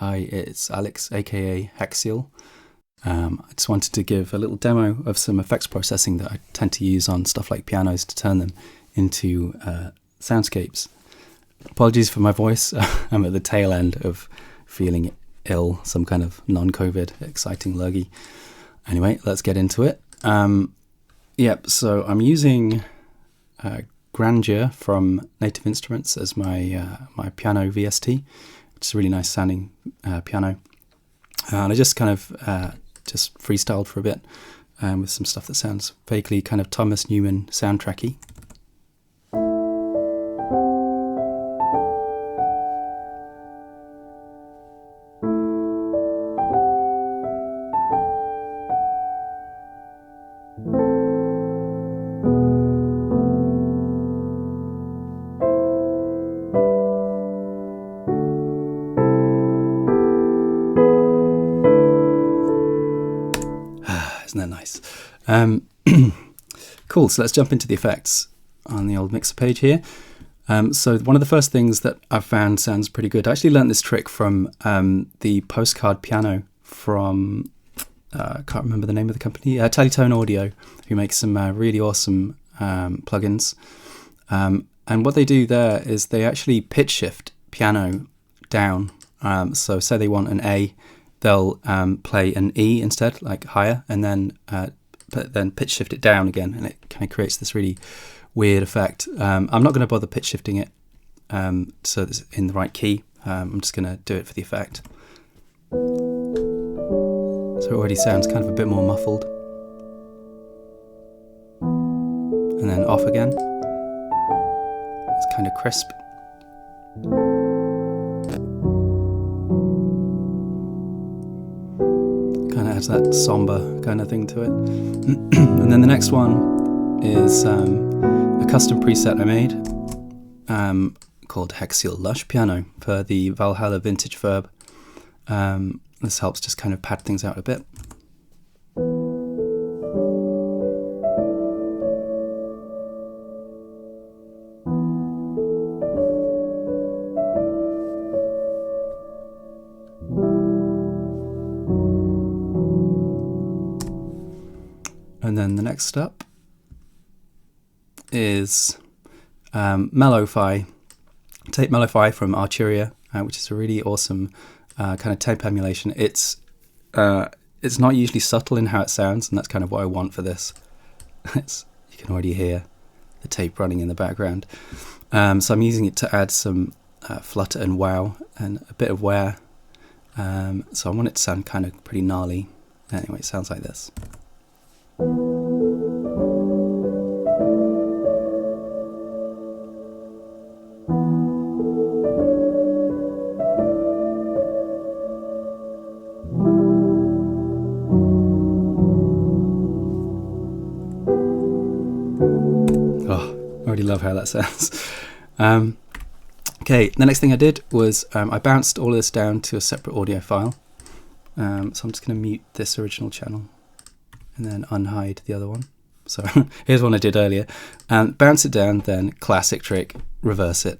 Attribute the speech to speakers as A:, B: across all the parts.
A: Hi, it's Alex, aka Hexial. I just wanted to give a little demo of some effects processing that I tend to use on stuff like pianos to turn them into soundscapes. Apologies for my voice. I'm at the tail end of feeling ill, some kind of non-COVID exciting lurgy. Anyway, let's get into it. So I'm using Grandeur from Native Instruments as my my piano VST, which is a really nice sounding piano. And I just kind of just freestyled for a bit with some stuff that sounds vaguely kind of Thomas Newman soundtracky. Isn't that nice? Cool, so let's jump into the effects on the old mixer page here. So one of the first things that I've found sounds pretty good. I actually learned this trick from the Postcard piano from, I can't remember the name of the company, Teletone Audio, who makes some really awesome plugins. And what they do there is they actually pitch shift piano down. So say they want an A, they'll play an E instead, like higher, and then pitch shift it down again, and it kind of creates this really weird effect. I'm not going to bother pitch shifting it so it's in the right key. I'm just going to do it for the effect. So it already sounds kind of a bit more muffled. And then off again. It's kind of crisp. Kind of adds that somber kind of thing to it. And then the next one is a custom preset I made called Hexial Lush Piano for the Valhalla Vintage Verb. This helps just kind of pad things out a bit. And then the next up is Mello-Fi, tape Mello-Fi from Arturia, which is a really awesome kind of tape emulation. It's not usually subtle in how it sounds, and that's kind of what I want for this. You can already hear the tape running in the background. So I'm using it to add some flutter and wow and a bit of wear. So I want it to sound kind of pretty gnarly. Anyway, it sounds like this. Oh, I already love how that sounds. Okay, the next thing I did was I bounced all of this down to a separate audio file. So I'm just going to mute this original channel and then unhide the other one. So here's one I did earlier. Bounce it down, then classic trick, reverse it.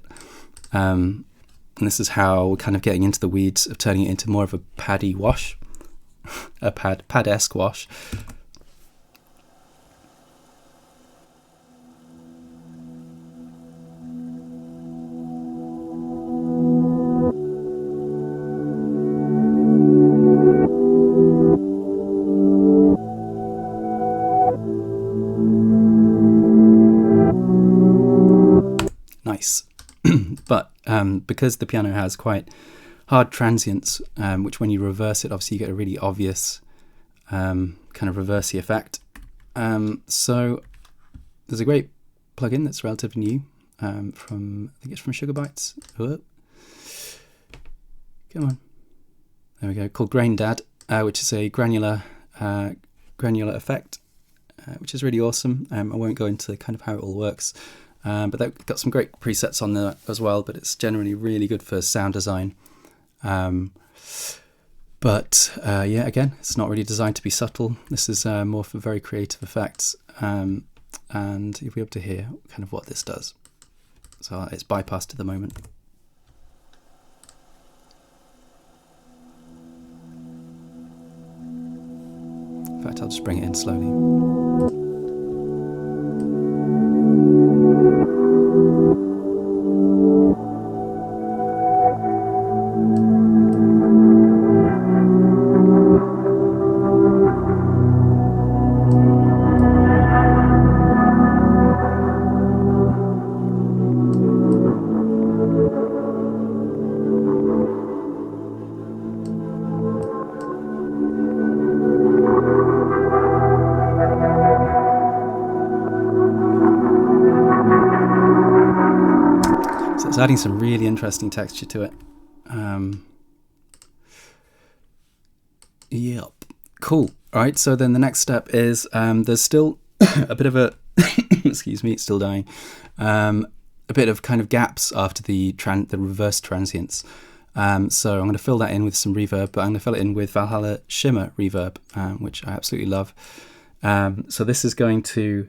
A: And this is how we're kind of getting into the weeds of turning it into more of a paddy wash, a pad-esque wash. Nice. But because the piano has quite hard transients, which when you reverse it, obviously you get a really obvious kind of reversey effect. So there's a great plugin that's relatively new from, I think it's from Sugar Bytes. Oh. Come on. There we go, called Grain Dad, which is a granular effect, which is really awesome. I won't go into kind of how it all works. But they've got some great presets on there as well, but it's generally really good for sound design. But again, it's not really designed to be subtle. This is more for very creative effects. And you'll be able to hear kind of what this does. So it's bypassed at the moment. In fact, I'll just bring it in slowly. So it's adding some really interesting texture to it. Yep. Cool. All right. So then the next step is there's still a bit of a excuse me, it's still dying. A bit of kind of gaps after the reverse transients. So I'm going to fill that in with some reverb, but I'm going to fill it in with Valhalla Shimmer reverb, which I absolutely love. So this is going to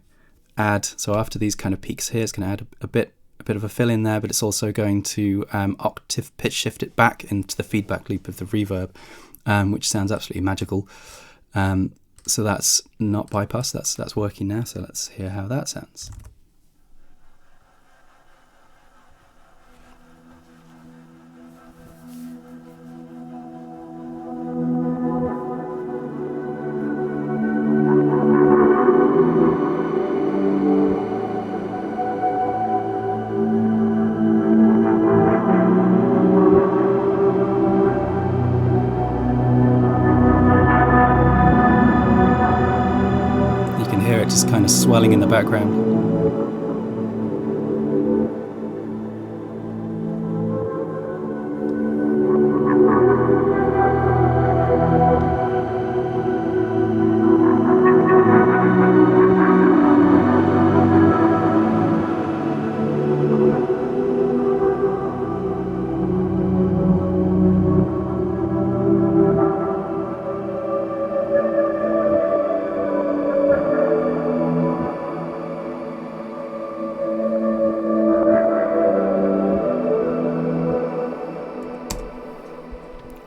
A: add. So after these kind of peaks here, it's going to add a bit of a fill in there, but it's also going to octave pitch shift it back into the feedback loop of the reverb, which sounds absolutely magical. So that's not bypass, that's working now. So let's hear how that sounds. Hear it just kind of swelling in the background.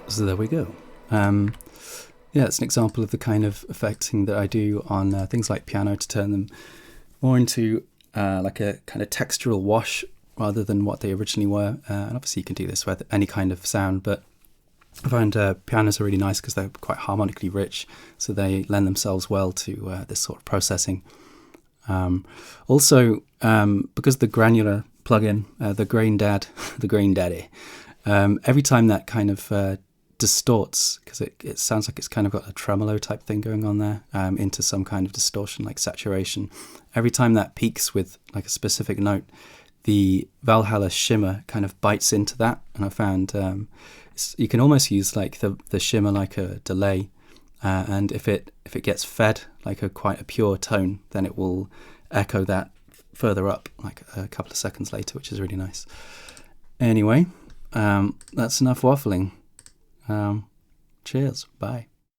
A: So there we go. Yeah, it's an example of the kind of effecting that I do on things like piano to turn them more into like a kind of textural wash rather than what they originally were. And obviously you can do this with any kind of sound, but I find pianos are really nice because they're quite harmonically rich, so they lend themselves well to this sort of processing. Also, because the granular plugin, the Grain Daddy, every time that kind of distorts, because it sounds like it's kind of got a tremolo type thing going on there, into some kind of distortion like saturation. Every time that peaks with like a specific note, the Valhalla Shimmer kind of bites into that, and I found you can almost use like the shimmer like a delay, and if it gets fed like quite a pure tone, then it will echo that further up like a couple of seconds later, which is really nice. Anyway, that's enough waffling. Cheers. Bye.